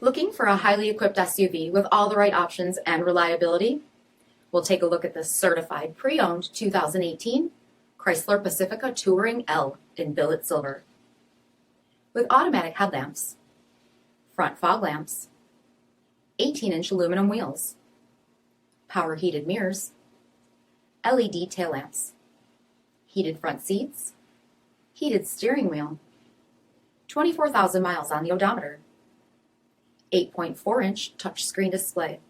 Looking for a highly equipped SUV with all the right options and reliability? We'll take a look at this certified pre-owned 2018 Chrysler Pacifica Touring L in billet silver. With automatic headlamps, front fog lamps, 18-inch aluminum wheels, power heated mirrors, LED tail lamps, heated front seats, heated steering wheel, 24,000 miles on the odometer, 8.4-inch touchscreen display,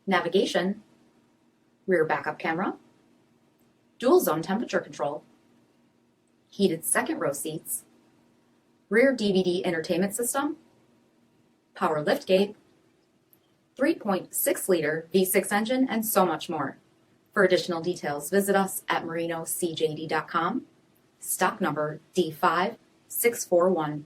navigation, rear backup camera, dual zone temperature control, heated second row seats, rear DVD entertainment system, power liftgate, 3.6-liter V6 engine, and so much more. For additional details, visit us at marinocjd.com, stock number D5641.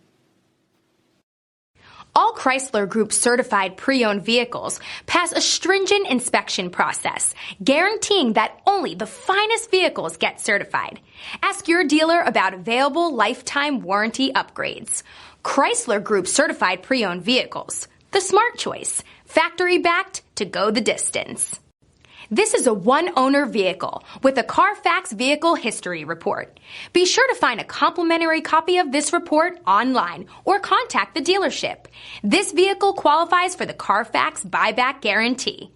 All Chrysler Group certified pre-owned vehicles pass a stringent inspection process, guaranteeing that only the finest vehicles get certified. Ask your dealer about available lifetime warranty upgrades. Chrysler Group certified pre-owned vehicles, the smart choice, factory backed to go the distance. This is a one-owner vehicle with a CARFAX vehicle history report. Be sure to find a complimentary copy of this report online or contact the dealership. This vehicle qualifies for the CARFAX buyback guarantee.